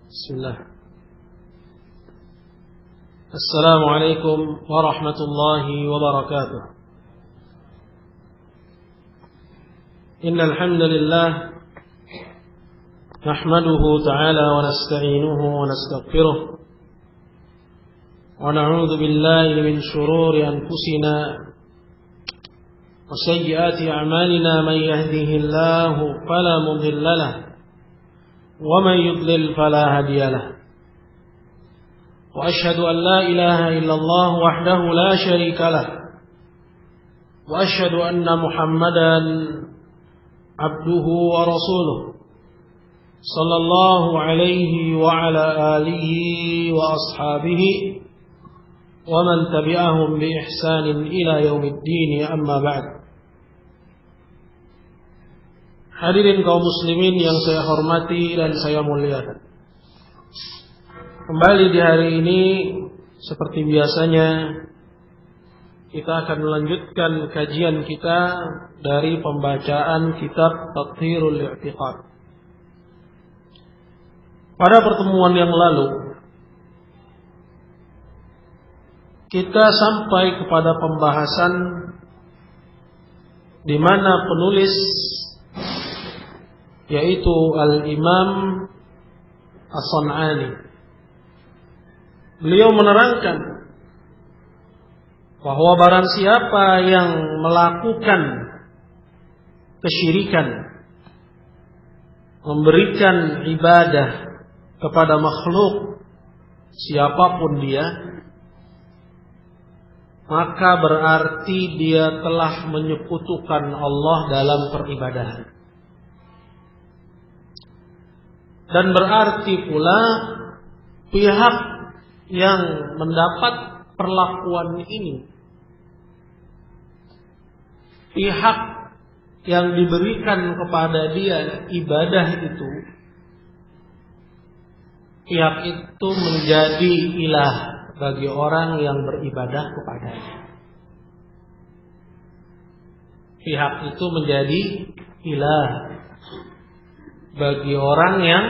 Bismillah. Assalamualaikum warahmatullahi wabarakatuh. Innal hamdalillah nahmaduhu ta'ala wa nasta'inuhu wa nastaghfiruh wa na'udzu billahi min shururi anfusina wa sayyiati a'malina man yahdihillahu fala mudilla lahu wa man yudlil fala hadiya lahu. وأشهد أن لا إله إلا الله وحده لا شريك له وأشهد أن محمدا عبده ورسوله صلى الله عليه وعلى آله وأصحابه ومن تبعهم بإحسان إلى يوم الدين أما بعد. Hadirin kaum muslimin yang saya hormati dan saya muliakan, kembali di hari ini seperti biasanya kita akan melanjutkan kajian kita dari pembacaan kitab Tathhirul I'tiqad. Pada pertemuan yang lalu kita sampai kepada pembahasan di mana penulis yaitu Al-Imam As-San'ani, beliau menerangkan bahwa barang siapa yang melakukan kesyirikan, memberikan ibadah kepada makhluk siapapun dia, maka berarti dia telah menyekutukan Allah dalam peribadahan. Dan berarti pula pihak yang mendapat perlakuan ini, pihak yang diberikan kepada dia ibadah itu, pihak itu menjadi ilah bagi orang yang beribadah kepadanya. Pihak itu menjadi ilah bagi orang yang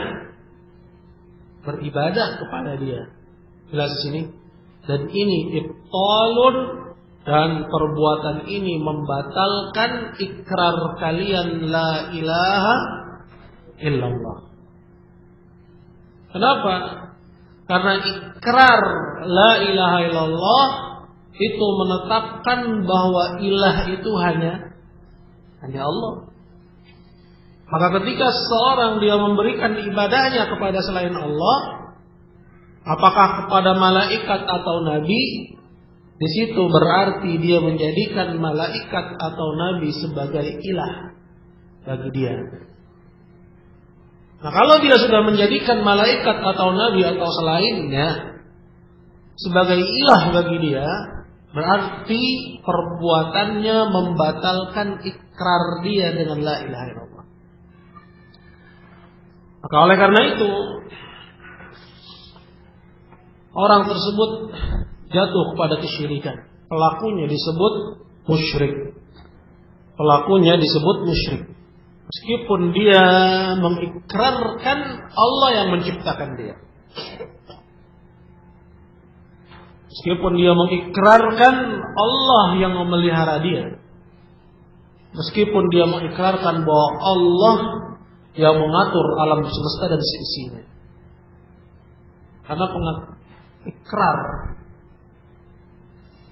beribadah kepada dia. Jelas di sini. Dan ini ibtalun, dan perbuatan ini membatalkan ikrar kalian la ilaha illallah. Kenapa? Karena ikrar la ilaha illallah itu menetapkan bahwa ilah itu hanya Allah. Maka ketika seorang dia memberikan ibadahnya kepada selain Allah, apakah kepada malaikat atau nabi, di situ berarti dia menjadikan malaikat atau nabi sebagai ilah bagi dia. Nah, kalau dia sudah menjadikan malaikat atau nabi atau selainnya sebagai ilah bagi dia, berarti perbuatannya membatalkan ikrar dia dengan la ilaha illallah. Maka oleh karena itu orang tersebut jatuh kepada kesyirikan. Pelakunya disebut musyrik. Pelakunya disebut musyrik. Meskipun dia mengikrarkan Allah yang menciptakan dia. Meskipun dia mengikrarkan Allah yang memelihara dia. Meskipun dia mengikrarkan bahwa Allah yang mengatur alam semesta dan seisinya. Karena ikrar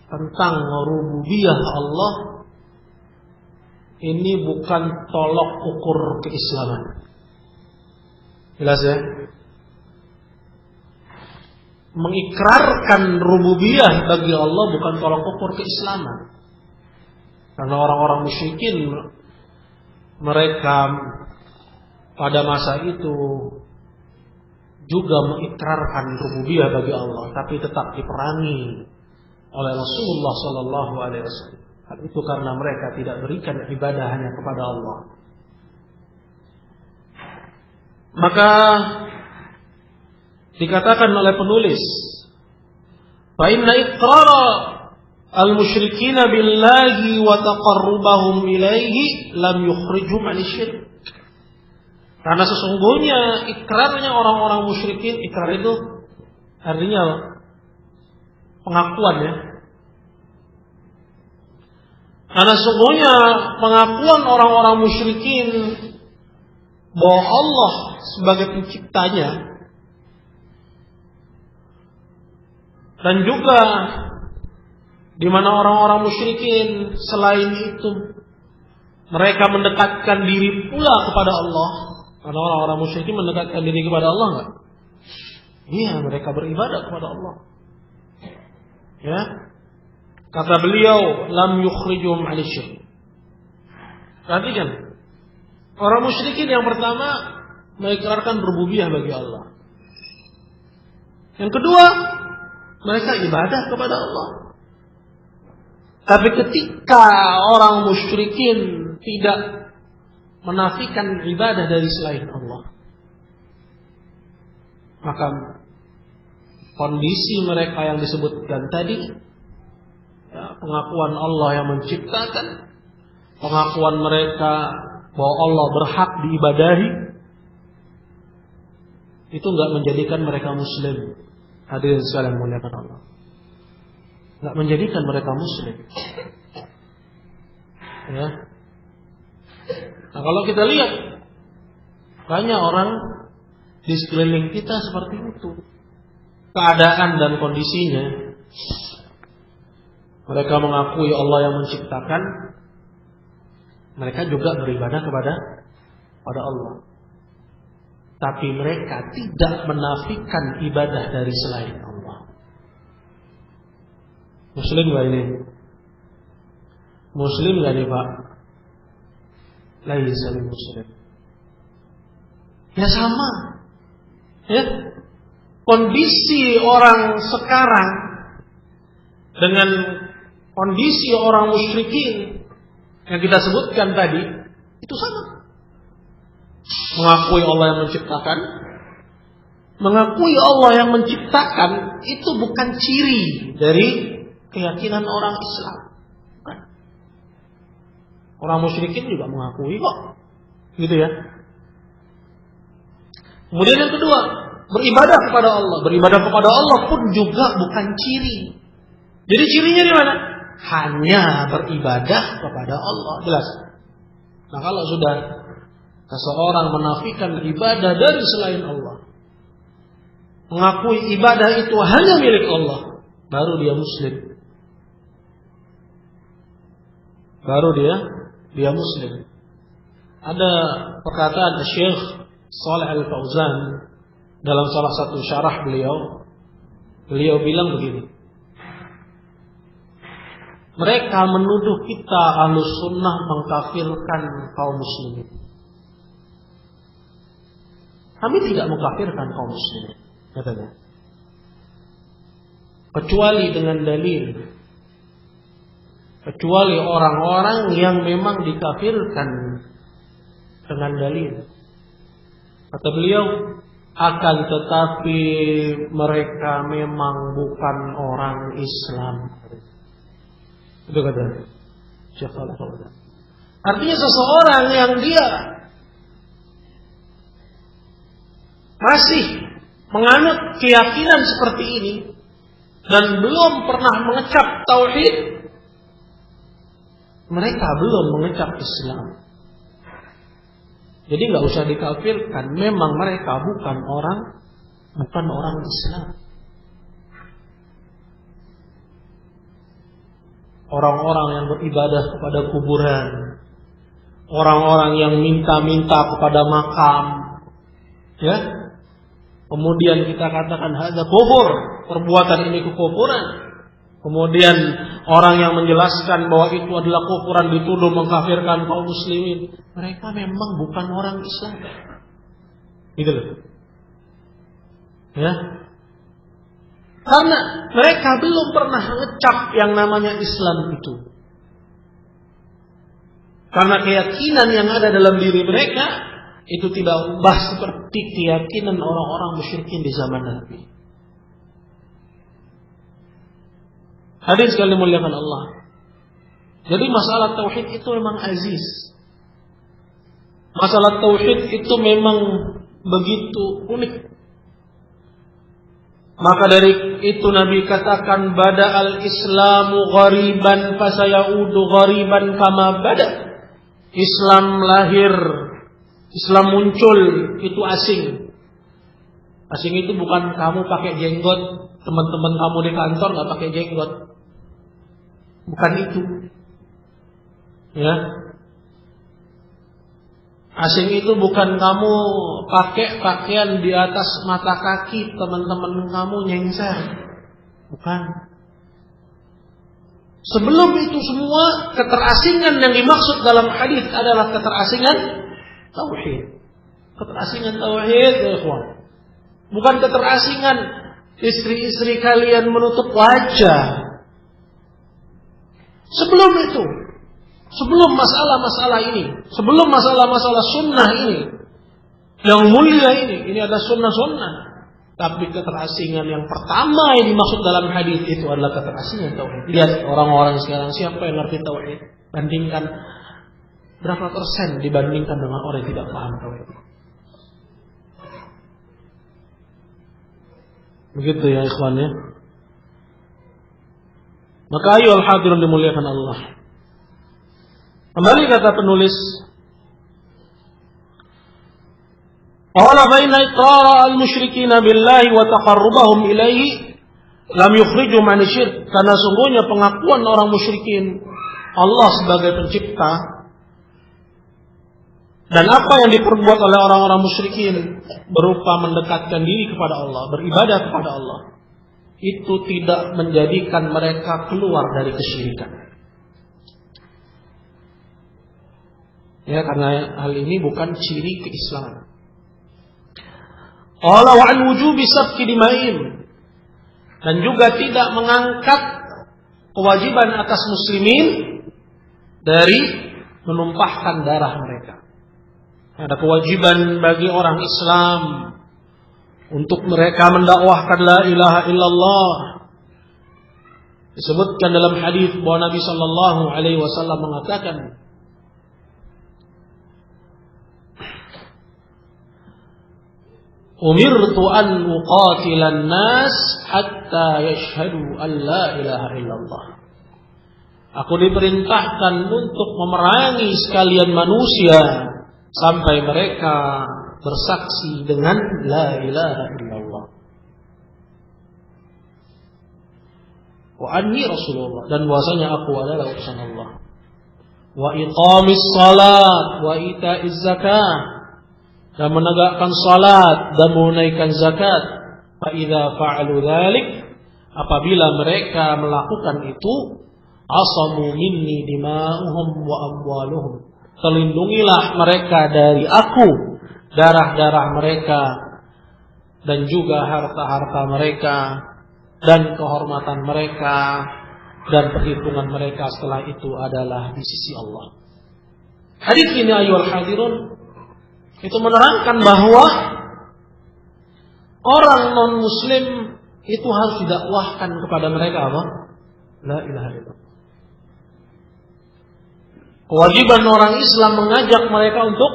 tentang rububiyah Allah ini bukan tolok ukur keislaman. Jelas ya? Mengikrarkan rububiyah bagi Allah bukan tolok ukur keislaman. Karena orang-orang musyrikin mereka pada masa itu juga mengikrarkan rububiyah bagi Allah, tapi tetap diperangi oleh Rasulullah Sallallahu Alaihi Wasallam. Hal itu karena mereka tidak berikan ibadah hanya kepada Allah. Maka dikatakan oleh penulis, fa inna iqrara al-musyrikina billahi wa taqarrubahum ilaihi lam yukhrijhum 'anil syirk. Karena sesungguhnya ikrarnya orang-orang musyrikin, ikrar itu artinya pengakuan ya. Karena sesungguhnya pengakuan orang-orang musyrikin bahwa Allah sebagai penciptanya dan juga di mana orang-orang musyrikin selain itu mereka mendekatkan diri pula kepada Allah. Karena orang-orang musyrikin mendekatkan diri kepada Allah enggak? Iya, mereka beribadah kepada Allah. Ya. Kata beliau, lam yukhrijum 'anil syirk. Perhatikan. Orang musyrikin yang pertama mengikrarkan rububiyah bagi Allah. Yang kedua, mereka ibadah kepada Allah. Tapi ketika orang musyrikin tidak menafikan ibadah dari selain Allah, maka kondisi mereka yang disebutkan tadi, ya, pengakuan Allah yang menciptakan, pengakuan mereka bahwa Allah berhak diibadahi, itu enggak menjadikan mereka muslim. Hadirin sekalian muliakan Allah, enggak menjadikan mereka muslim. Ya. Nah, kalau kita lihat banyak orang di sekeliling kita seperti itu, keadaan dan kondisinya. Mereka mengakui Allah yang menciptakan, mereka juga beribadah kepada Allah. Tapi mereka tidak menafikan ibadah dari selain Allah. Muslim gak ini? Muslim gak nih Pak? Laisa muslim. Ya sama. Ya. Kondisi orang sekarang dengan kondisi orang musyrikin yang kita sebutkan tadi itu sama. Mengakui Allah yang menciptakan, mengakui Allah yang menciptakan itu bukan ciri dari keyakinan orang Islam. Bukan. Orang musyrikin juga mengakui kok, gitu ya. Kemudian yang kedua, beribadah kepada Allah. Beribadah kepada Allah pun juga bukan ciri. Jadi cirinya di mana? Hanya beribadah kepada Allah, jelas. Nah, kalau sudah seseorang menafikan ibadah dari selain Allah, mengakui ibadah itu hanya milik Allah, baru dia muslim. Baru dia muslim. Ada perkataan Syekh Shalih Al-Fauzan dalam salah satu syarah beliau bilang begini. Mereka menuduh kita Ahlus Sunnah mengkafirkan kaum muslimin. Kami tidak mengkafirkan kaum muslimin, katanya. Kecuali dengan dalil. Kecuali orang-orang yang memang dikafirkan dengan dalil. Kata beliau, akan tetapi mereka memang bukan orang Islam. Itu kata Syekh Shalih Al-Fauzan. Artinya seseorang yang dia masih menganut keyakinan seperti ini dan belum pernah mengecap tauhid, mereka belum mengecap Islam. Jadi nggak usah dikafirkan. Memang mereka bukan orang Islam. Orang-orang yang beribadah kepada kuburan, orang-orang yang minta-minta kepada makam, ya. Kemudian kita katakan hadza kufur, perbuatan ini kekufuran. Kemudian orang yang menjelaskan bahwa itu adalah kufuran dituduh mengkafirkan kaum muslimin. Mereka memang bukan orang Islam. Gitu loh. Ya. Karena mereka belum pernah ngecap yang namanya Islam itu. Karena keyakinan yang ada dalam diri mereka itu tidak ubah seperti keyakinan orang-orang musyrikin di zaman Nabi. Hadirin sekalian dimuliakan Allah. Jadi masalah tauhid itu memang aziz. Masalah tauhid itu memang begitu unik. Maka dari itu Nabi katakan bada'al islamu ghariban fasayaudu ghariban kama bada. Islam lahir, Islam muncul itu asing. Asing itu bukan kamu pakai jenggot, teman-teman kamu di kantor nggak pakai jenggot. Bukan itu. Ya. Asing itu bukan kamu pakai pakaian di atas mata kaki teman-teman kamu nyengser. Bukan. Sebelum itu semua, keterasingan yang dimaksud dalam hadis adalah keterasingan tauhid. Keterasingan tauhid, ya ikhwan. Bukan keterasingan istri-istri kalian menutup wajah. Sebelum itu, sebelum masalah-masalah ini, sebelum masalah-masalah sunnah ini, yang mulia ini adalah sunnah-sunnah. Tapi keterasingan yang pertama yang dimaksud dalam hadis itu adalah keterasingan tauhid. Lihat orang-orang sekarang, siapa yang ngerti tauhid? Bandingkan berapa persen dibandingkan dengan orang yang tidak paham tauhid. Begitu ya ikhwan ya. Maka ayo al-hadirun dimuliakan Allah. Kembali kata penulis, qala baina iqrar al-musyrikin billahi wa taqarrubahum ilaihi lam yukhriju man syirk. Karena sungguhnya pengakuan orang musyrikin Allah sebagai pencipta dan apa yang diperbuat oleh orang-orang musyrikin berupa mendekatkan diri kepada Allah, beribadah kepada Allah, itu tidak menjadikan mereka keluar dari kesyirikan. Ya, karena hal ini bukan ciri keislaman. Qala wa an wujubi sabqi dima'in, dan juga tidak mengangkat kewajiban atas muslimin dari menumpahkan darah mereka. Ada kewajiban bagi orang Islam untuk mereka mendakwahkan la ilaha illallah. Disebutkan dalam hadis bahwa Nabi sallallahu alaihi wasallam mengatakan, umirtu an uqatilan nas hatta yashhadu an la ilaha illallah. Aku diperintahkan untuk memerangi sekalian manusia sampai mereka bersaksi dengan la ilaha illallah. Wa anni Rasulullah, dan bahwasanya aku adalah utusan Allah. Wa iqamis salat wa ita'iz zakat, dan menegakkan salat dan menunaikan zakat. Fa idza fa'alu dzalik, apabila mereka melakukan itu, asamu minni dima'uhum wa amwaluhum, terlindungilah mereka dari aku, darah-darah mereka dan juga harta-harta mereka dan kehormatan mereka, dan perhitungan mereka setelah itu adalah di sisi Allah. Hadis ini ayyuhal hadirun itu menerangkan bahwa orang non-muslim itu harus didakwahkan kepada mereka apa? La ilaha illallah. Kewajiban orang Islam mengajak mereka untuk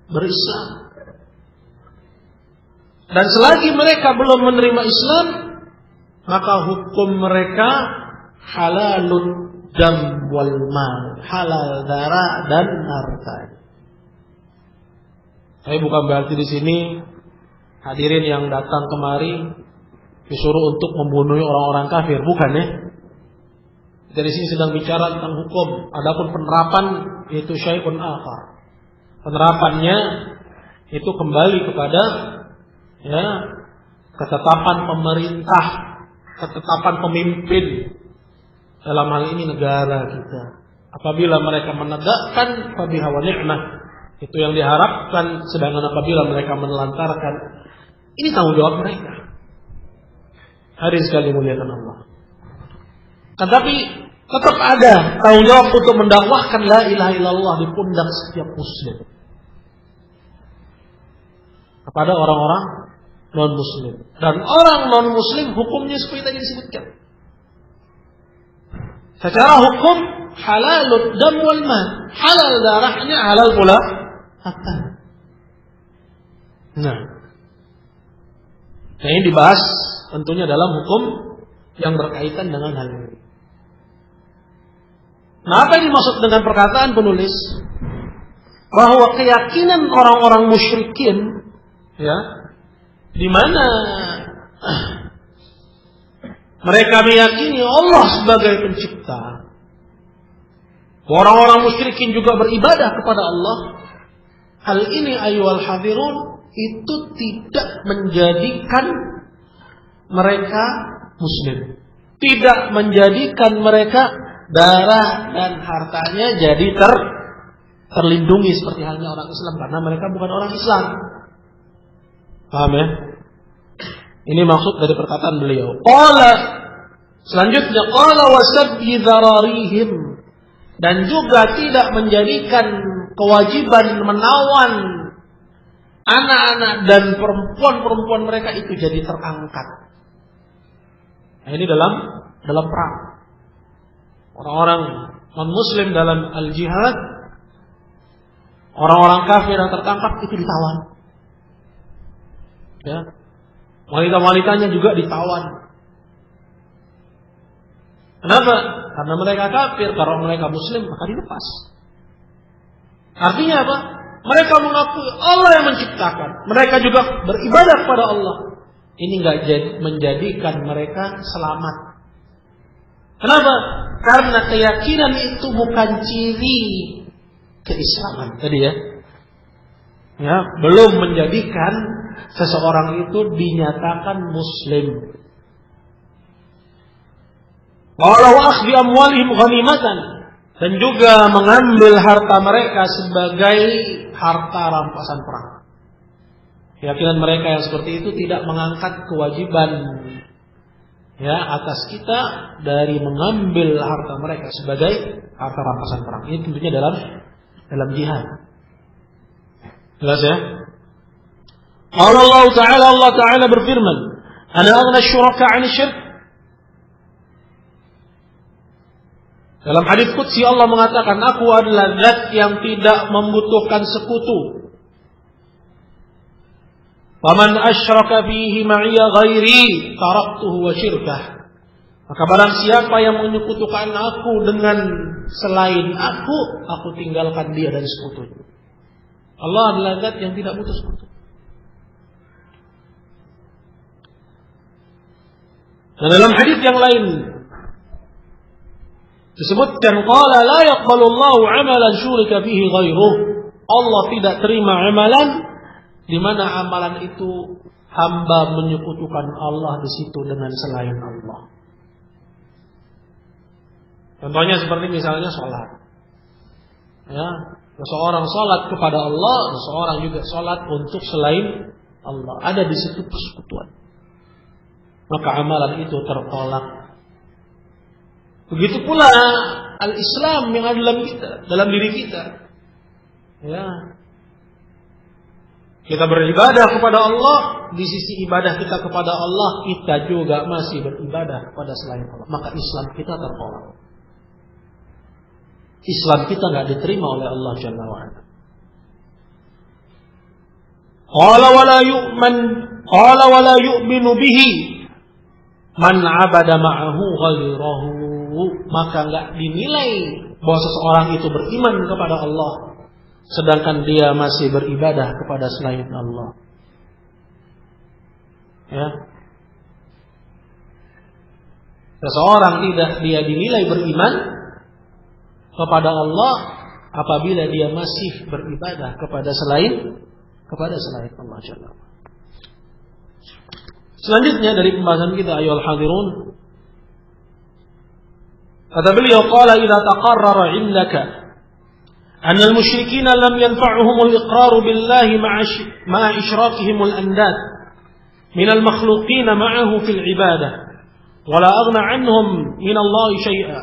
berislam. Dan selagi mereka belum menerima Islam, maka hukum mereka halalun dam wal mal, halal darah dan harta. Saya bukan berarti di sini hadirin yang datang kemari disuruh untuk membunuh orang-orang kafir, bukan ya? Dari sini sedang bicara tentang hukum. Adapun penerapan itu syai'un akhar. Penerapannya itu kembali kepada ya ketetapan pemerintah, ketetapan pemimpin, dalam hal ini negara kita. Apabila mereka menegakkan fabiha wa ni'mah, itu yang diharapkan. Sedangkan apabila mereka menelantarkan, ini tanggung jawab mereka. Hadirin sekalian muliakan Allah. Tetapi tetap ada tanggung jawab untuk mendakwahkan la ilaha illallah di pundak setiap muslim kepada orang-orang non-muslim. Dan orang non-muslim hukumnya seperti tadi disebutkan. Secara hukum halalud dam wal mal, halal darahnya, halal pula harta. Nah, ini dibahas tentunya dalam hukum yang berkaitan dengan hal ini. Nah, apa yang dimaksud dengan perkataan penulis bahwa keyakinan orang-orang musyrikin, ya, di mana mereka meyakini Allah sebagai pencipta, orang-orang musyrikin juga beribadah kepada Allah. Hal ini ayyuhal hadirun itu tidak menjadikan mereka muslim, tidak menjadikan mereka darah dan hartanya jadi terlindungi seperti halnya orang Islam, karena mereka bukan orang Islam. Paham ya? Ini maksud dari perkataan beliau. Selanjutnya qala wasabbi dzararihim, dan juga tidak menjadikan kewajiban menawan anak-anak dan perempuan-perempuan mereka itu jadi terangkat. Nah, ini dalam perang. Orang-orang non-muslim dalam al-jihad, orang-orang kafir yang tertangkap itu ditawan. Ya. Wanita-wanitanya juga ditawan. Kenapa? Karena mereka kafir. Kalau mereka muslim maka dilepas. Artinya apa? Mereka mengakui Allah yang menciptakan. Mereka juga beribadah kepada Allah. Ini enggak menjadikan mereka selamat. Kenapa? Karena keyakinan itu bukan ciri keislaman tadi ya. Ya, belum menjadikan seseorang itu dinyatakan muslim. Walau akhdi amwalihim ghanimatan, dan juga mengambil harta mereka sebagai harta rampasan perang. Keyakinan mereka yang seperti itu tidak mengangkat kewajiban ya atas kita dari mengambil harta mereka sebagai harta rampasan perang. Ini tentunya dalam jihad. Jelas ya? Allah Ta'ala berfirman, "Ana aghna asy-syuraka 'ani syirk." Dalam hadis qudsi Allah mengatakan, aku adalah zat yang tidak membutuhkan sekutu. Faman asyraka fihi ma'iya ghairi taraktuhu wa syirkah. Maka barang siapa yang menyekutukan aku dengan selain aku tinggalkan dia dan sekutunya. Allah adalah zat yang tidak butuh sekutu. Dan dalam hadis yang lain disebutkan qala la yaqbalullahu 'amalan syurika fihi ghairuh. Allah tidak terima amalan di mana amalan itu hamba menyekutukan Allah di situ dengan selain Allah. Contohnya seperti misalnya salat. Ya, seseorang salat kepada Allah, seseorang juga salat untuk selain Allah. Ada di situ persekutuan. Maka amalan itu tertolak. Begitu pula al-Islam yang ada dalam diri kita. Ya. Kita beribadah kepada Allah, di sisi ibadah kita kepada Allah, kita juga masih beribadah kepada selain Allah. Maka Islam kita tertolak. Islam kita enggak diterima oleh Allah Jalla wa Ala. Qala wala yu'minu bihi man 'abada ma'ahu ghairahu. Maka enggak dinilai bahwa seseorang itu beriman kepada Allah sedangkan dia masih beribadah kepada selain Allah. Ya. Seseorang tidak dia dinilai beriman kepada Allah apabila dia masih beribadah kepada selain Allah Jalla. Selanjutnya dari pembahasan kita ayyuhal hadirun, kata beliau qala idza taqarrara 'indaka anna al-musyrikeen lam yanfa'uhum al-iqrar billahi ma'a ishrakihim al-andad min al-makhluqin ma'ahu fil ibadah wa la aghna 'anhum min Allah shay'a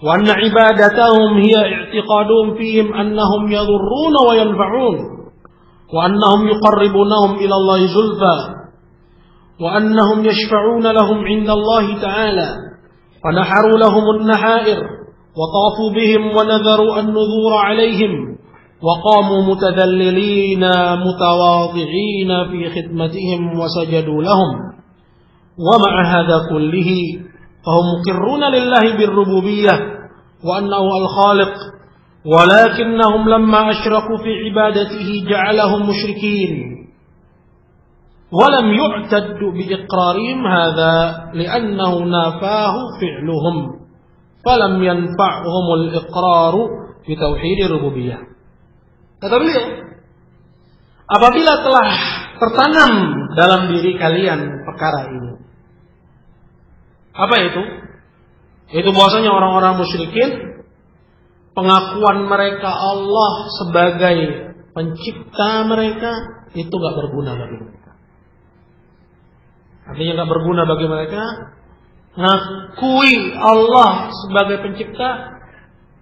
wa anna ibadatahum hiya i'tiqaduhum fihim annahum yadhurruna wa yanfa'un wa annahum yuqarribunahum ila Allah zulfa wa annahum yashfa'una lahum 'inda Allah ta'ala فنحروا لهم النحائر وطافوا بهم ونذروا النذور عليهم وقاموا متذللين متواضعين في خدمتهم وسجدوا لهم ومع هذا كله فهم مقرون لله بالربوبية وأنه الخالق ولكنهم لما أشركوا في عبادته جعلهم مشركين ولم يعتد بإقرارهم هذا لأنه نافاه فعلهم فلم ينفعهم الإقرار بتوحيد الربوبية. Kata beliau, apabila telah tertanam dalam diri kalian perkara ini, apa itu? Itu bahwasanya orang-orang musyrikin, pengakuan mereka Allah sebagai pencipta mereka itu gak berguna bagi mereka. Artinya gak berguna bagi mereka. Ngakui Allah sebagai pencipta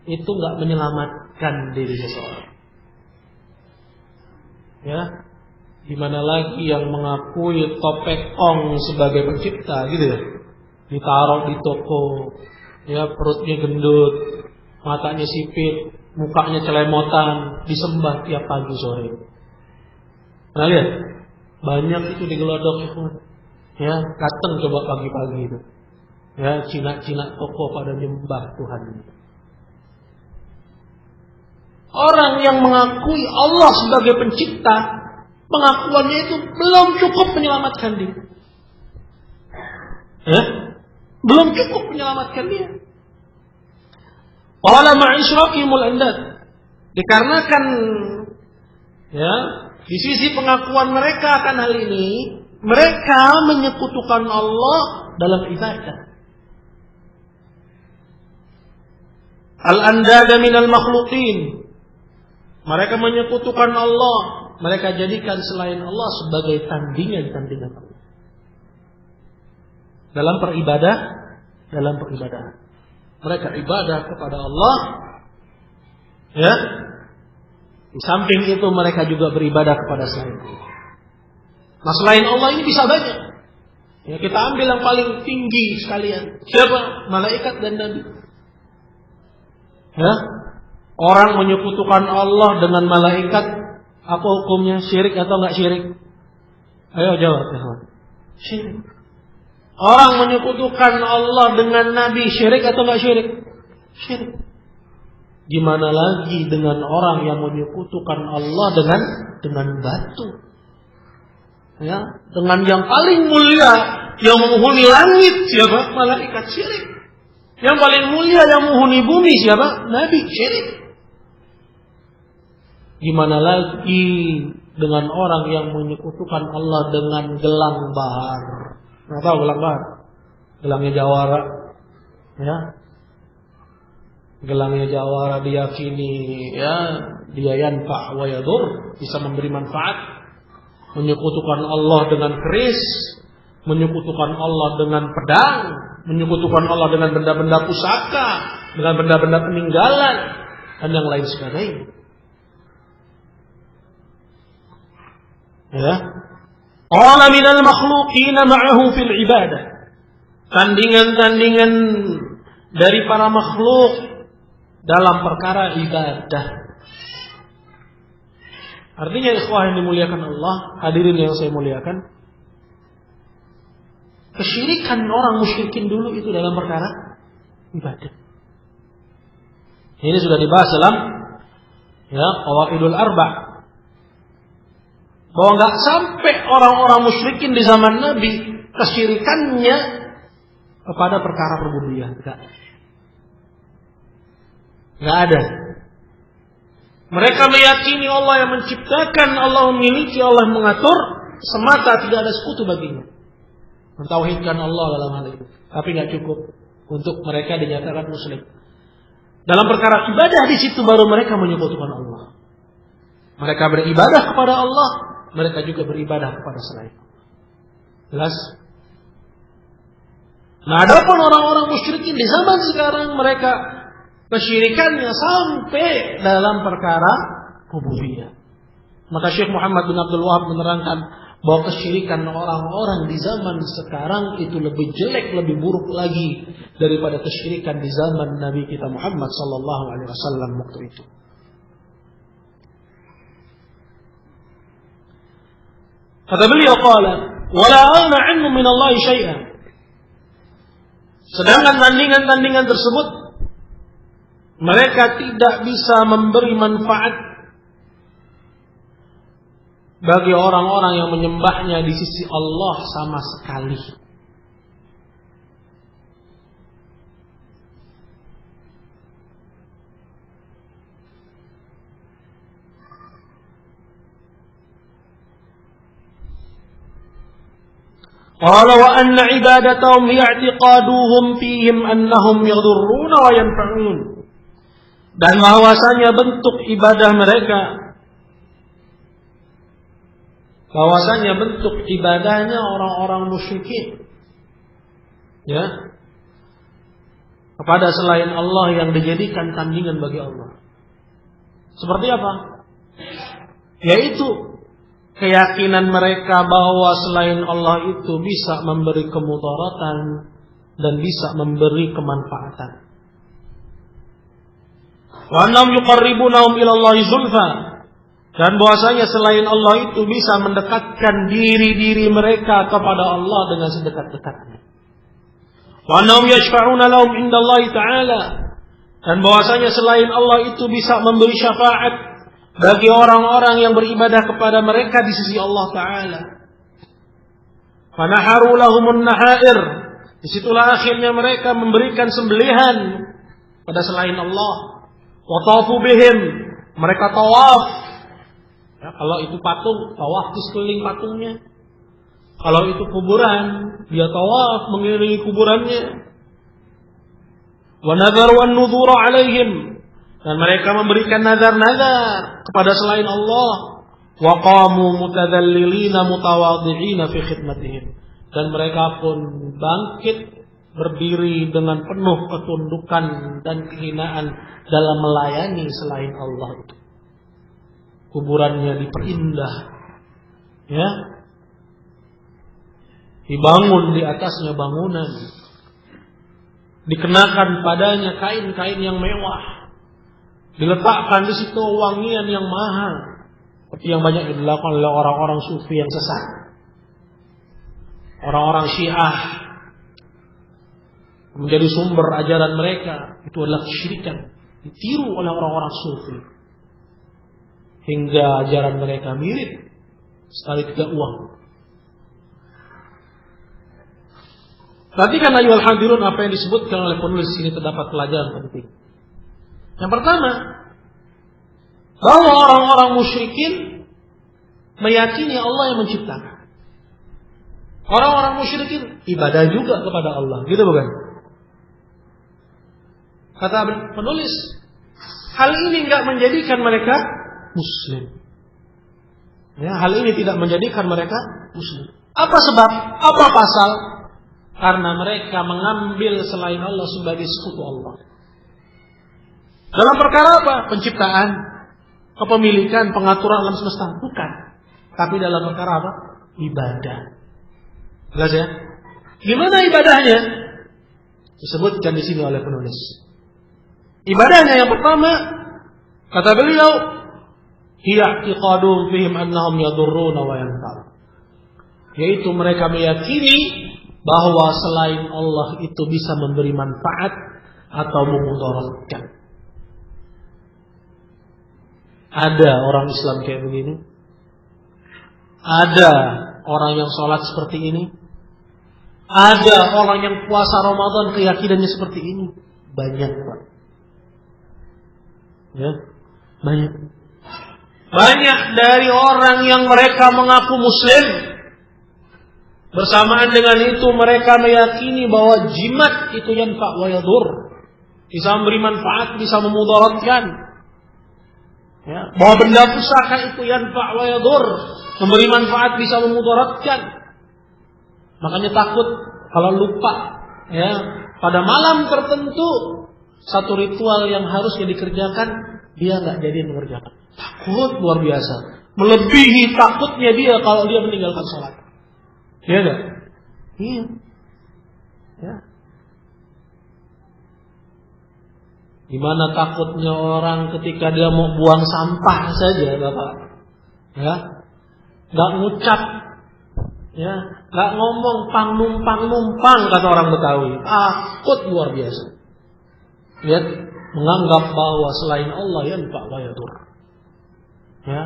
itu gak menyelamatkan diri seseorang. Ya, dimana lagi yang mengakui topeng ong sebagai pencipta gitu ya, ditaruh di toko, ya perutnya gendut, matanya sipit, mukanya celemotan, disembah tiap pagi sore. Nah lihat, banyak itu digelodok itu, ya datang coba pagi-pagi itu, ya Cina-Cina toko pada nyembah Tuhan. Orang yang mengakui Allah sebagai pencipta, pengakuannya itu belum cukup menyelamatkan dia. Ya? Belum cukup menyelamatkan dia. Qala ma'israkimul andad. Dikarenakan ya, di sisi pengakuan mereka akan hal ini, mereka menyekutukan Allah dalam ibadah. Al-andada minal makhluqin. Mereka menyekutukan Allah, mereka jadikan selain Allah sebagai tandingan-tandingan Allah. Dalam peribadahan. Mereka ibadah kepada Allah, ya. Di samping itu mereka juga beribadah kepada selain Allah. Nah, selain Allah ini bisa banyak. Ya, kita ambil yang paling tinggi sekalian. Siapa? Malaikat dan Nabi. Ya. Orang menyekutukan Allah dengan malaikat, apa hukumnya? Syirik atau enggak syirik? Ayo jawab, ya. Syirik. Orang menyekutukan Allah dengan Nabi, syirik atau enggak syirik? Syirik. Gimana lagi dengan orang yang menyekutukan Allah dengan batu? Ya, dengan yang paling mulia yang menghuni langit siapa? Malaikat, syirik. Yang paling mulia yang menghuni bumi siapa? Nabi, syirik. Gimana lagi dengan orang yang menyekutukan Allah dengan gelang bahar? Nggak tahu gelang bahar? Gelangnya jawara, ya. Gelangnya jawara diyakini, ya, dia yanfa' wa yadur, bisa memberi manfaat. Menyekutukan Allah dengan keris, menyekutukan Allah dengan pedang, menyekutukan Allah dengan benda-benda pusaka, dengan benda-benda peninggalan, dan yang lain sebagainya. Ya. Qala minal makhluqina ma'ahu fil ibadah. Tandingan-tandingan dari para makhluk dalam perkara ibadah. Artinya ikhwah yang dimuliakan Allah, hadirin yang saya muliakan, kesyirikan orang musyrikin dulu itu dalam perkara ibadah. Ini sudah dibahas dalam ya Qawaidul Arba'. Bahwa nggak sampai orang-orang musyrikin di zaman Nabi kesyirikannya kepada perkara rububiyah, nggak ada. Mereka meyakini Allah yang menciptakan, Allah memiliki, Allah mengatur, semata tidak ada sekutu baginya. Mentauhidkan Allah dalam hal itu, tapi nggak cukup untuk mereka dinyatakan muslim. Dalam perkara ibadah di situ baru mereka menyekutukan Allah. Mereka beribadah kepada Allah, mereka juga beribadah kepada selain Allah. Jelas? Nah, adapun orang-orang musyrikin di zaman sekarang, mereka kesyirikannya sampai dalam perkara rububiyah. Maka Syekh Muhammad bin Abdul Wahab menerangkan, bahwa kesyirikan orang-orang di zaman sekarang itu lebih jelek, lebih buruk lagi daripada kesyirikan di zaman Nabi kita Muhammad sallallahu alaihi wasallam waktu itu. Kata beliau, qala wala aghna anhu min Allah syai'an. Sedangkan tandingan-tandingan tersebut mereka tidak bisa memberi manfaat bagi orang-orang yang menyembahnya di sisi Allah sama sekali. Qala wa anna ibadatahum li'i'tiqaduhum fihim annahum yadurruna wa yanfa'un. Dan bahwasanya bentuk ibadah mereka, bahwasanya bentuk ibadahnya orang-orang musyrikin, ya, kepada selain Allah yang dijadikan tandingan bagi Allah. Seperti apa? Yaitu keyakinan mereka bahwa selain Allah itu bisa memberi kemudaratan dan bisa memberi kemanfaatan. Wa annahum yuqarribunahum ila Allahi zulfa. Dan bahwasanya selain Allah itu bisa mendekatkan diri-diri mereka kepada Allah dengan sedekat-dekatnya. Wa annahum yashfa'una lahum indallahi ta'ala. Dan bahwasanya selain Allah itu bisa memberi syafaat bagi orang-orang yang beribadah kepada mereka di sisi Allah Ta'ala. Fanaharu lahumun nahair. Disitulah akhirnya mereka memberikan sembelihan pada selain Allah. Watafu bihim. Mereka tawaf. Ya, kalau itu patung, tawaf di sekeliling patungnya. Kalau itu kuburan, dia tawaf mengelilingi kuburannya. Wa nadharu an-nudhura alaihim. Dan mereka memberikan nazar-nazar kepada selain Allah. Wa qamu mutadallilina mutawadhi'ina fi khidmatihim. Dan mereka pun bangkit berdiri dengan penuh ketundukan dan kehinaan dalam melayani selain Allah itu. Kuburannya diperindah, ya, dibangun di atasnya bangunan, dikenakan padanya kain-kain yang mewah, diletakkan di situ wangian yang mahal, seperti yang banyak dilakukan oleh orang-orang sufi yang sesat, orang-orang Syiah, menjadi sumber ajaran mereka itu adalah kesyirikan, ditiru oleh orang-orang sufi. Hingga ajaran mereka mirip sekali tidak uang. Perhatikan ayyuhal hadirun apa yang disebutkan oleh penulis ini, terdapat pelajaran penting. Yang pertama, bahwa orang-orang musyrikin meyakini Allah yang menciptakan. Orang-orang musyrikin ibadah juga kepada Allah, gitu bukan? Kata penulis, hal ini enggak menjadikan mereka Muslim. Ya, hal ini tidak menjadikan mereka Muslim. Apa sebab? Apa pasal? Karena mereka mengambil selain Allah sebagai sekutu Allah. Dalam perkara apa? Penciptaan, kepemilikan, pengaturan alam semesta. Bukan. Tapi dalam perkara apa? Ibadah. Jelas ya? Gimana ibadahnya? Disebutkan di sini oleh penulis. Ibadahnya yang pertama, kata beliau, hiya i'tiqadun fihim annahum yadurruna wa yanfa'un. Yaitu mereka meyakini bahwa selain Allah itu bisa memberi manfaat atau memudaratkan. Ada orang Islam kayak begini? Ada orang yang sholat seperti ini? Ada orang yang puasa Ramadan keyakinannya seperti ini? Banyak, Pak. Ya, banyak. Banyak dari orang yang mereka mengaku Muslim, bersamaan dengan itu mereka meyakini bahwa jimat itu yanfa' wa yadur, bisa memberi manfaat, bisa memudaratkan. Ya, bahwa benda pusaka itu yanfa' wa yadur, memberi manfaat, bisa memudaratkan. Makanya takut kalau lupa, ya, pada malam tertentu satu ritual yang harusnya dikerjakan dia nggak jadi mengerjakan. Takut luar biasa. melebihi takutnya dia kalau dia meninggalkan sholat. Iya enggak? Iya. Ya. Gimana takutnya orang ketika dia mau buang sampah saja, Bapak. Ya. Enggak ngucap. Ya, enggak ngomong pang numpang kata orang Betawi. Takut luar biasa. Lihat, menganggap bahwa selain Allah yanfa wa yadur. Ya,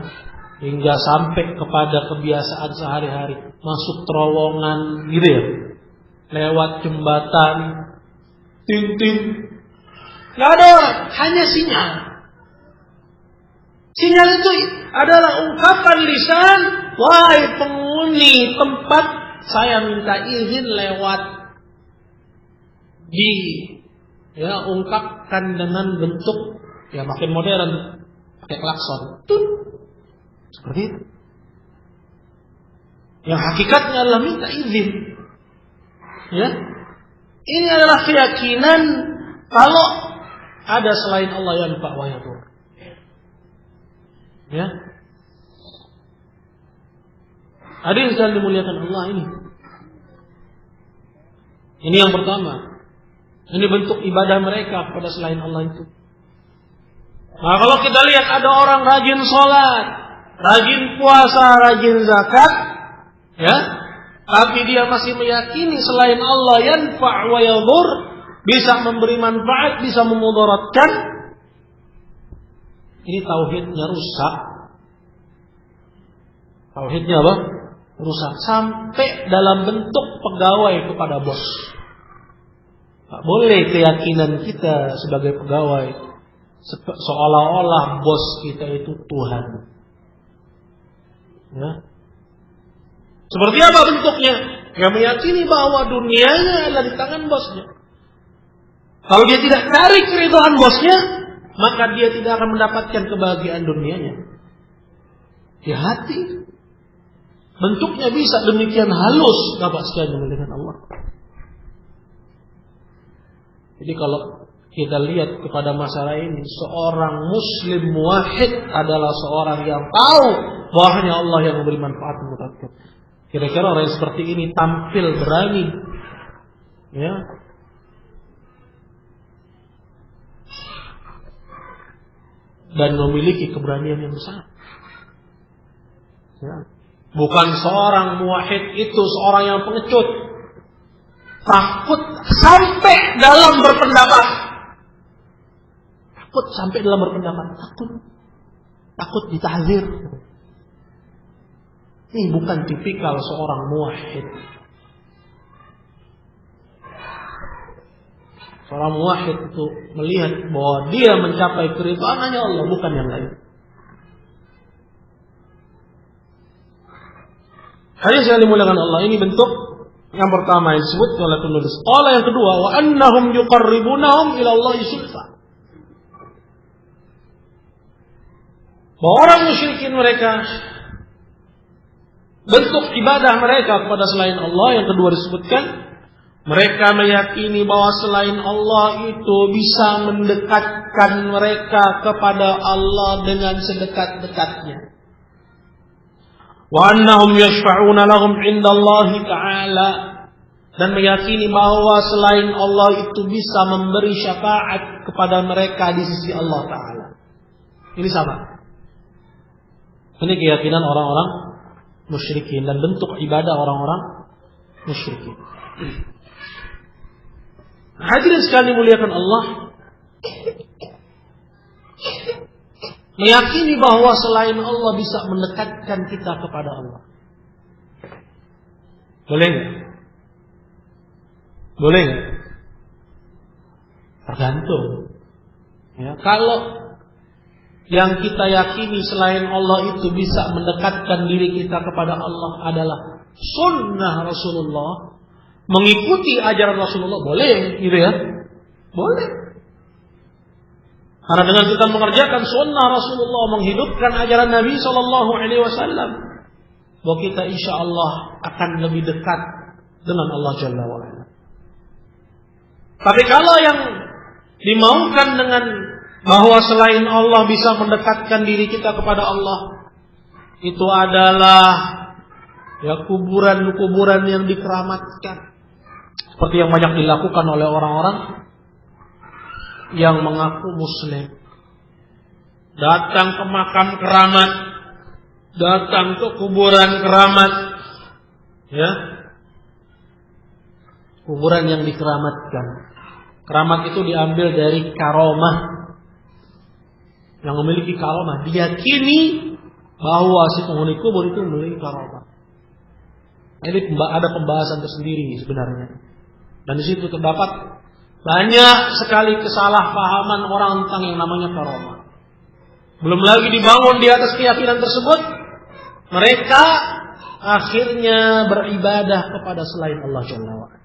hingga sampai kepada kebiasaan sehari-hari, masuk terowongan gitu ya. Lewat jembatan, ting-ting. Enggak ada orang, hanya sinyal. Sinyal itu adalah ungkapan lisan, wahai penghuni tempat, saya minta izin lewat. Ya, ungkapkan dengan bentuk ya makin modern, pakai klakson. Tut. Seperti itu. Yang hakikatnya adalah minta izin. Ya. Ini adalah keyakinan kalau ada selain Allah yang yanfa wa yadur. Ya. Hadirin sekalian dimuliakan Allah ini. Ini yang pertama. Ini bentuk ibadah mereka kepada selain Allah itu. Nah, kalau kita lihat ada orang rajin sholat, rajin puasa, rajin zakat, ya, tapi dia masih meyakini selain Allah yanfa' wa yadur, bisa memberi manfaat, bisa memudaratkan. Ini tauhidnya rusak. Tauhidnya apa? Rusak sampai dalam bentuk pegawai kepada bos. Tak boleh keyakinan kita sebagai pegawai seolah-olah bos kita itu Tuhan. Ya. Seperti apa bentuknya? Dia meyakini bahwa dunianya adalah di tangan bosnya. Kalau dia tidak cari keridhaan bosnya, maka dia tidak akan mendapatkan kebahagiaan dunianya. Di hati. Bentuknya bisa demikian halus, Bapak sekalian dengan Allah. Jadi kalau kita lihat kepada masalah ini, seorang muslim muwahhid adalah seorang yang tahu bahwanya Allah yang memberi manfaat mutlak. Kira-kira orang yang seperti ini tampil berani, ya, dan memiliki keberanian yang besar. Ya. Bukan seorang muwahhid itu seorang yang pengecut, takut sampai dalam berpendapat. Takut sampai dalam berpendapat. Takut ditahzir. Ini bukan tipikal seorang muwahhid. Seorang muwahhid itu melihat bahwa dia mencapai keridhaan hanya Allah, bukan yang lain. Hadis yang dimuliakan Allah, ini bentuk yang pertama yang disebut oleh penulis. Qala yang kedua, wa annahum yuqarribunahum ila Allah zulfa. Bahwa orang musyrikin mereka, bentuk ibadah mereka kepada selain Allah yang kedua disebutkan, mereka meyakini bahwa selain Allah itu bisa mendekatkan mereka kepada Allah dengan sedekat-dekatnya. Wa annahum yashfa'una lahum 'inda Allah ta'ala, dan meyakini bahwa selain Allah itu bisa memberi syafaat kepada mereka di sisi Allah Ta'ala. Ini sama. Ini keyakinan orang-orang musyrikin dan bentuk ibadah orang-orang musyrikin. Hadirin sekalian dimuliakan Allah, meyakini bahwa selain Allah bisa mendekatkan kita kepada Allah. Boleh nggak? Boleh nggak? Tergantung. Ya, kalau yang kita yakini selain Allah itu bisa mendekatkan diri kita kepada Allah adalah sunnah Rasulullah, mengikuti ajaran Rasulullah, boleh, gitu ya? Boleh. Karena dengan kita mengerjakan sunnah Rasulullah, menghidupkan ajaran Nabi SAW, bahwa kita insya Allah akan lebih dekat dengan Allah Jalla wa'ala. Tapi kalau yang dimaukan dengan bahwa selain Allah bisa mendekatkan diri kita kepada Allah, itu adalah ya kuburan-kuburan yang dikeramatkan. Seperti yang banyak dilakukan oleh orang-orang yang mengaku muslim. Datang ke makam keramat, datang ke kuburan keramat, ya, kuburan yang dikeramatkan. Keramat itu diambil dari karomah, yang memiliki karomah. Diyakini bahwa si penghuni kubur itu memiliki karomah. Ini ada pembahasan tersendiri sebenarnya. Dan di situ terdapat banyak sekali kesalahpahaman orang tentang yang namanya karomah. Belum lagi dibangun di atas keyakinan tersebut, mereka akhirnya beribadah kepada selain Allah Jalla wa'ala.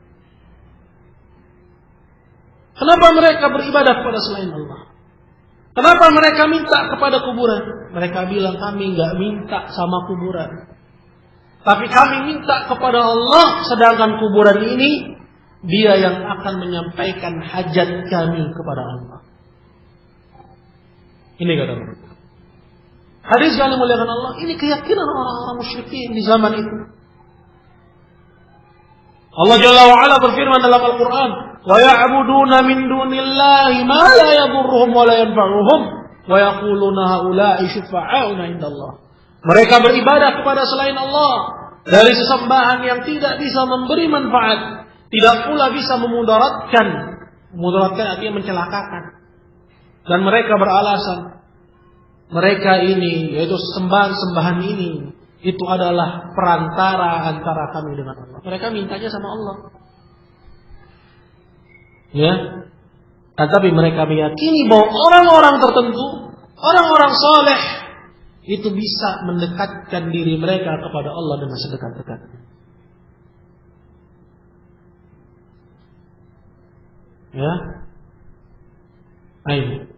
Kenapa mereka beribadah kepada selain Allah? Kenapa mereka minta kepada kuburan? Mereka bilang, kami gak minta sama kuburan, tapi kami minta kepada Allah, sedangkan kuburan ini Dia yang akan menyampaikan hajat kami kepada Allah. Ini kata mereka. Hadis yang dimuliakan Allah, ini keyakinan orang-orang musyrikin di zaman itu. Allah Jalla wa'ala berfirman dalam Al-Quran, wa ya'buduna min dunillahi ma la yadurruhum wa la yanfa'uhum wa yaquluna haula'i syufa'auna indallah. Mereka beribadah kepada selain Allah dari sesembahan yang tidak bisa memberi manfaat, tidak pula bisa memudaratkan. Memudaratkan artinya mencelakakan. Dan mereka beralasan, mereka ini, yaitu sembahan-sembahan ini, itu adalah perantara antara kami dengan Allah. Mereka mintanya sama Allah. Ya. Tetapi mereka meyakini bahwa orang-orang tertentu, orang-orang saleh, itu bisa mendekatkan diri mereka kepada Allah dengan sedekat-dekatnya. Ya. Ayo.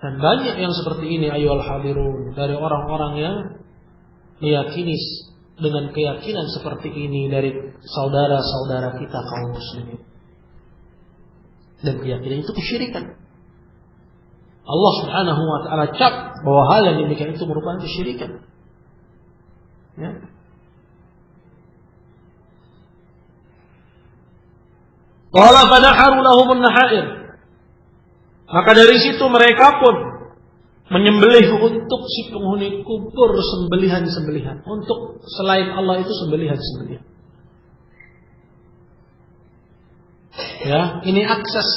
Dan banyak yang seperti ini ayyuhal hadirun, dari orang-orang yang meyakini dengan keyakinan seperti ini dari saudara-saudara kita kaum muslimin. Dan keyakinan itu kesyirikan. Allah Subhanahu wa taala cap bahwa hal yang demikian itu merupakan kesyirikan. Ya. Qala fanaharu lahumun nahair. Maka dari situ mereka pun menyembelih untuk si penghuni kubur sembelihan-sembelihan. Untuk selain Allah itu sembelihan-sembelihan. Ya, ini akses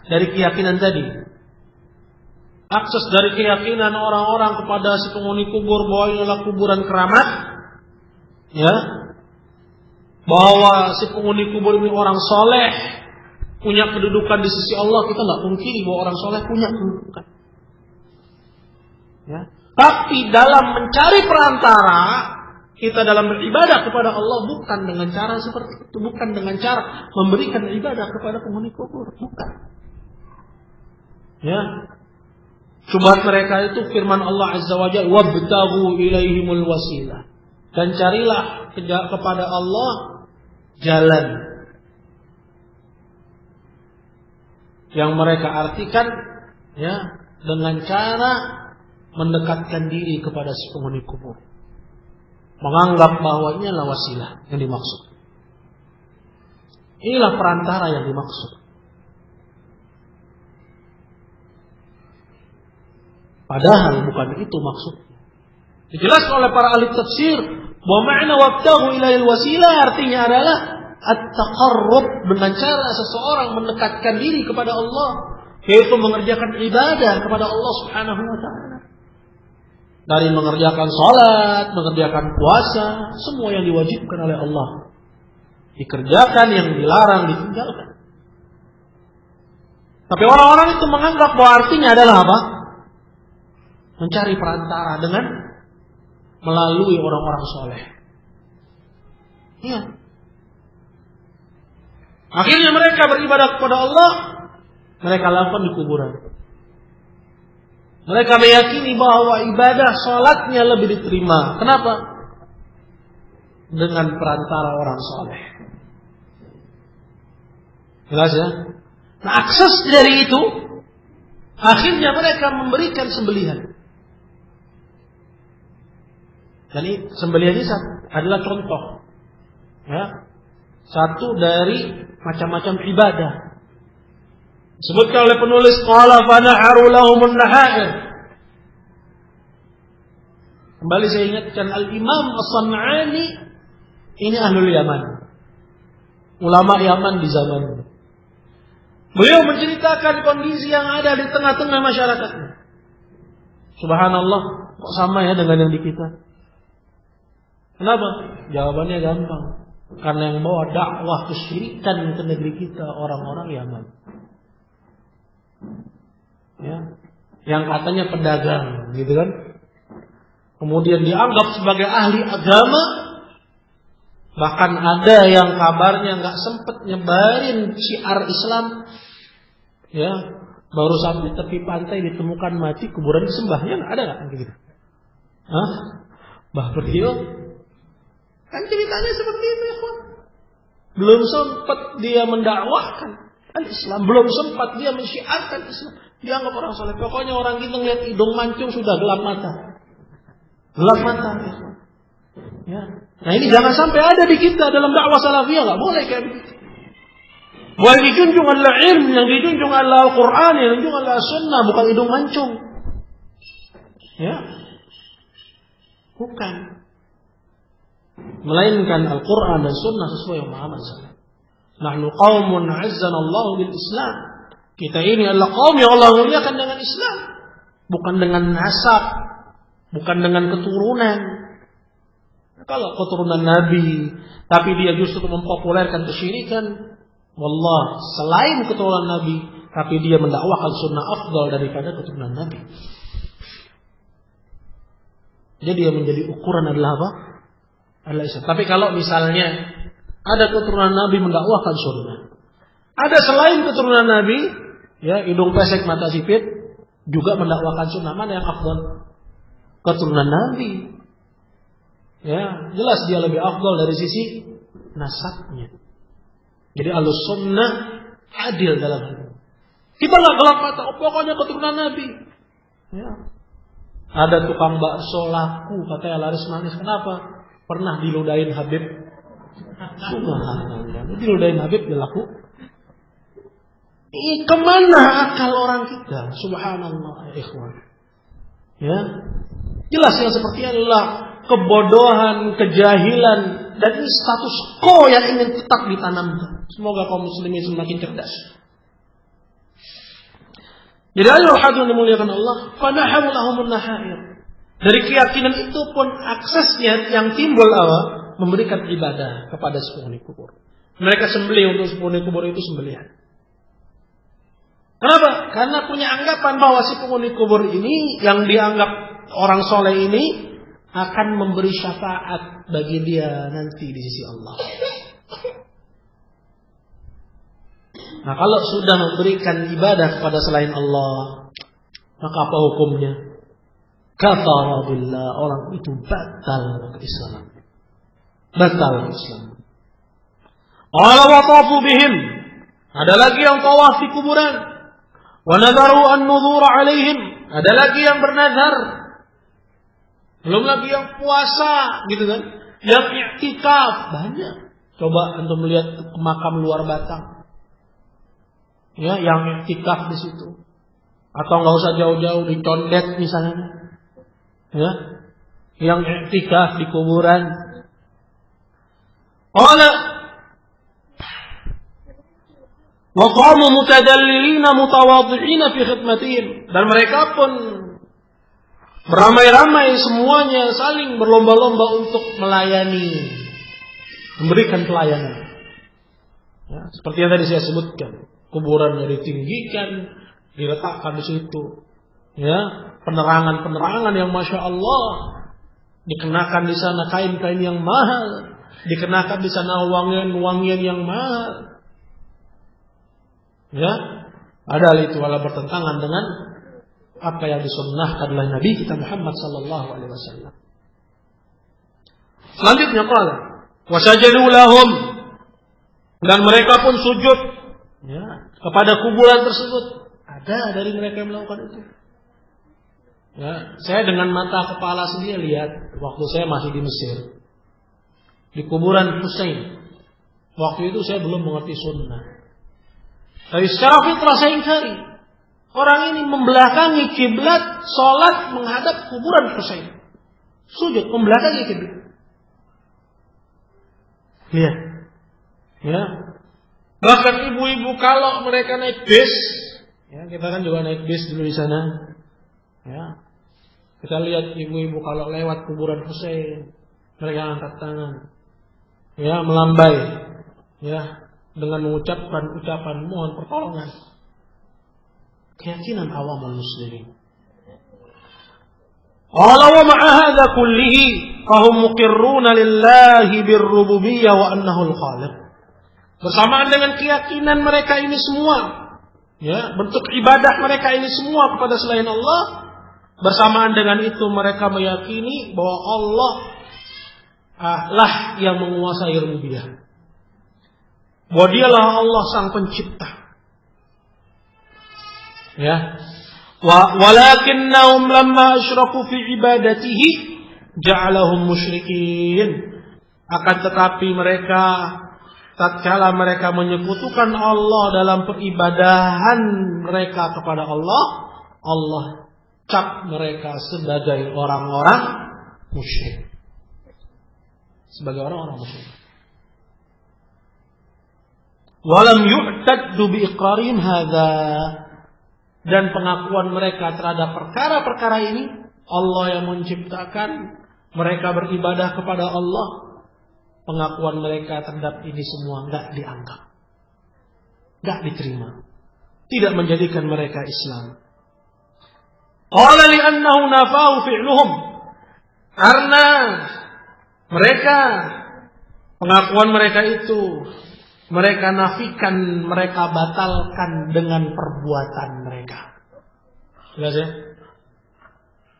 dari keyakinan tadi. Akses dari keyakinan orang-orang kepada si penghuni kubur bahwa ini adalah kuburan keramat. Ya. Bahwa si penghuni kubur ini orang soleh, punya kedudukan di sisi Allah. Kita nggak pungkiri bahwa orang soleh punya kedudukan. Ya. Tapi dalam mencari perantara, kita dalam beribadah kepada Allah bukan dengan cara seperti itu, bukan dengan cara memberikan ibadah kepada penghuni kubur, bukan. Ya. Syubhat mereka itu firman Allah Azza wa Jalla, wabtaghu ilaihimul wasilah. Dan carilah kepada Allah jalan. Yang mereka artikan ya dengan cara mendekatkan diri kepada si penghuni kubur. Menganggap bahwa ini adalah wasilah yang dimaksud. Inilah perantara yang dimaksud. Padahal bukan itu maksudnya. Dijelaskan oleh para ahli tafsir bahwa makna wabtaghu ilaihil wasilah artinya adalah at-taqarrub, dengan cara seseorang mendekatkan diri kepada Allah, yaitu mengerjakan ibadah kepada Allah Subhanahu wa taala. Dari mengerjakan salat, mengerjakan puasa, semua yang diwajibkan oleh Allah dikerjakan, yang dilarang ditinggalkan. Tapi orang-orang itu menganggap bahwa artinya adalah apa? Mencari perantara dengan melalui orang-orang soleh. Iya. Akhirnya mereka beribadah kepada Allah, mereka lakukan di kuburan. Mereka meyakini bahwa ibadah salatnya lebih diterima. Kenapa? Dengan perantara orang soleh. Jelas ya? Nah, akses dari itu, akhirnya mereka memberikan sembelihan. Dan sembelihan ini adalah contoh, ya, satu dari macam-macam ibadah. Disebutkan oleh penulis qala fa na'aru lahumun nahair. Kembali saya ingatkan Al-Imam As-San'ani ini ahlul Yaman, ulama Yaman di zaman ini. Beliau menceritakan kondisi yang ada di tengah-tengah masyarakatnya. Subhanallah, kok sama ya dengan yang di kita? Kenapa? Jawabannya gampang. Karena yang bawa dakwah kesyirikan ke negeri kita orang-orang Yaman. Ya, yang katanya pedagang, gitu kan? Kemudian dianggap sebagai ahli agama. Bahkan ada yang kabarnya nggak sempet nyebarin syiar Islam, ya, baru sampai tepi pantai ditemukan mati, kuburan disembahnya ada nggak gitu? Hah? Bah Brio, kan ceritanya seperti itu ya, kawan. Belum sempat dia mendakwahkan Islam, belum sempat dia mensyiarkan Islam, dianggap orang soleh. Pokoknya orang kita ngeliat hidung mancung sudah gelap mata, ya. Nah ini jangan sampai ada di kita dalam dakwah salafiyah, nggak boleh kayak begitu. Boleh dijunjung adalah ilmu, yang dijunjung adalah Al-Quran, yang dijunjung adalah Sunnah, bukan hidung mancung. Ya, bukan. Melainkan Al-Quran dan Sunnah sesuai yang Muhammad SAW. Nahnu qaumun azzana Allah bil Islam. Kita ini adalah kaum yang Allah muliakan dengan Islam, bukan dengan nasab, bukan dengan keturunan. Kalau keturunan Nabi, tapi dia justru mempopulerkan kesyirikan, wallah, selain keturunan Nabi, tapi dia mendakwakan sunnah afdal daripada keturunan Nabi. Jadi dia menjadi ukuran adalah apa? Adalah Islam. Tapi kalau misalnya ada keturunan Nabi mendakwakan sunnah, ada selain keturunan Nabi, ya, hidung pesek mata sipit, juga mendakwakan sunnah, mana yang afdal? Keturunan Nabi. Ya, jelas dia lebih afdal dari sisi nasabnya. Jadi Ahlus Sunnah adil dalam hal ini. Kita nggak gelap mata, pokoknya keturunan Nabi. Ya. Ada tukang bakso laku, katanya laris manis. Kenapa? Pernah diludahin Habib. Subhanallah, diludahin Habib dia laku. Kemana akal orang kita? Subhanallah, ya ikhwan. Ya, jelas yang seperti adalah kebodohan, kejahilan, dan ini status quo yang ingin tetap ditanamkan. Semoga kaum muslimin semakin cerdas. Jadi ayo hadirin dimuliakan Allah, fanahamu lahumun nahair. Dari keyakinan itu pun aksesnya yang timbul apa? Memberikan ibadah kepada sepenghuni kubur. Mereka sembelih untuk sepenghuni kubur itu sembelihan. Kenapa? Karena punya anggapan bahwa si penghuni kubur ini yang dianggap orang soleh ini akan memberi syafaat bagi dia nanti di sisi Allah. Nah, kalau sudah memberikan ibadah kepada selain Allah, maka apa hukumnya? Kafara billah, orang itu batal keislaman. Batal Islam. Allah wa tafu bihim. Ada lagi yang tawaf di kuburan. Wa nadharu an-nudhur alaihim. Ada lagi yang bernazar. Belum lagi yang puasa, gitu kan? Yang i'tikaf banyak. Coba antum melihat ke makam luar Batang, ya, yang i'tikaf di situ. Atau nggak usah jauh-jauh di Condet misalnya, ya, yang i'tikaf di kuburan. Qala wa qamu mutadallilina mutawadhi'ina fi khidmatihim. Dan mereka pun beramai-ramai semuanya saling berlomba-lomba untuk melayani, memberikan pelayanan. Ya, seperti yang tadi saya sebutkan, kuburannya ditinggikan, diletakkan di situ. Ya, penerangan-penerangan yang masya Allah, dikenakan di sana kain-kain yang mahal, dikenakan di sana wangian-wangian yang mahal. Ya, padahal itu adalah bertentangan dengan apa yang disunnahkan oleh Nabi kita Muhammad sallallahu alaihi wasallam. Selanjutnya qala wa sajadu lahum, dan mereka pun sujud, ya, kepada kuburan tersebut. Ada dari mereka yang melakukan itu. Ya, saya dengan mata kepala sendiri lihat waktu saya masih di Mesir, di kuburan Husain. Waktu itu saya belum mengerti sunnah. Tapi secara fitrah saya ingkari. Orang ini membelakangi kiblat, sholat menghadap kuburan Husain. Sujud membelakangi kiblat. Lihat. Ya. Bahkan ibu-ibu kalau mereka naik bis, ya, kita kan juga naik bis dulu di sana. Ya. Kita lihat ibu-ibu kalau lewat kuburan Husain, mereka angkat tangan, ya, melambai, ya, dengan mengucapkan ucapan mohon pertolongan. Keyakinan awam muslimin. Qala wa ma'a hadza kullihi fahum muqirruna lillahi birrububiyyah wa annahu al-khaliq. Bersamaan dengan keyakinan mereka ini semua, ya, bentuk ibadah mereka ini semua kepada selain Allah. Bersamaan dengan itu mereka meyakini bahwa Allah lah yang menguasai rububiyah. Bahwa dialah Allah sang pencipta. Ya. Walakinnahum lamma asyraku fi ibadatihi ja'alahum musyrikin. Akan tetapi mereka tatkala mereka menyekutukan Allah dalam peribadahan mereka kepada Allah, Allah cap mereka sebagai orang-orang musyrik. Sebagai orang-orang musyrik. Walam yu'taddu biiqrarin hadza. Dan pengakuan mereka terhadap perkara-perkara ini, Allah yang menciptakan, mereka beribadah kepada Allah, pengakuan mereka terhadap ini semua enggak dianggap, enggak diterima, tidak menjadikan mereka Islam. Qala li'annahu nafahu fi'luhum. Karena mereka, pengakuan mereka itu, mereka nafikan, mereka batalkan dengan perbuatan mereka. Jelas ya?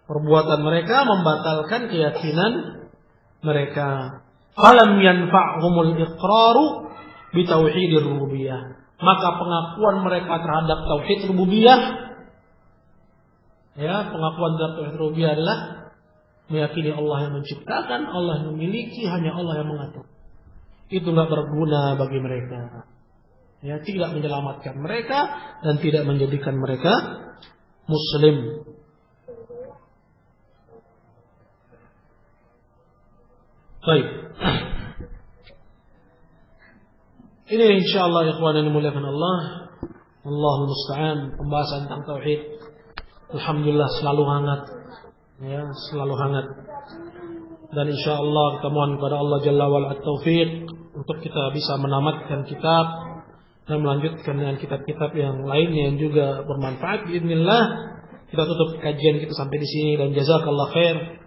Perbuatan mereka membatalkan keyakinan mereka. Falam yanfa'humul iqraru bitauhidir rububiyah. Maka pengakuan mereka terhadap tauhid rububiyah, ya, pengakuan terhadap tauhid rububiyah adalah meyakini Allah yang menciptakan, Allah yang memiliki, hanya Allah yang mengatur. Itu tidak berguna bagi mereka, ya, tidak menyelamatkan mereka dan tidak menjadikan mereka Muslim. Baik, ini insyaallah ikhwan yang dimuliakan Allah, Allahul musta'an, pembahasan tentang tauhid. Alhamdulillah selalu hangat, ya, selalu hangat. Dan insyaallah kita mohon kepada Allah Jalla wa'ala at-taufiq untuk kita bisa menamatkan kitab dan melanjutkan dengan kitab-kitab yang lainnya yang juga bermanfaat biidznillah. Kita tutup kajian kita sampai di sini dan jazakallah khair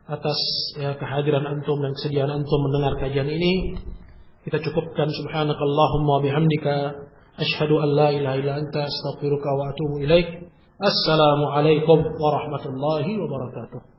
atas, ya, kehadiran antum dan kesediaan antum mendengar kajian ini. Kita cukupkan subhanakallahumma bihamdika asyhadu an la ilaha illa anta astaghfiruka wa atubu ilaik. Assalamualaikum warahmatullahi wabarakatuh.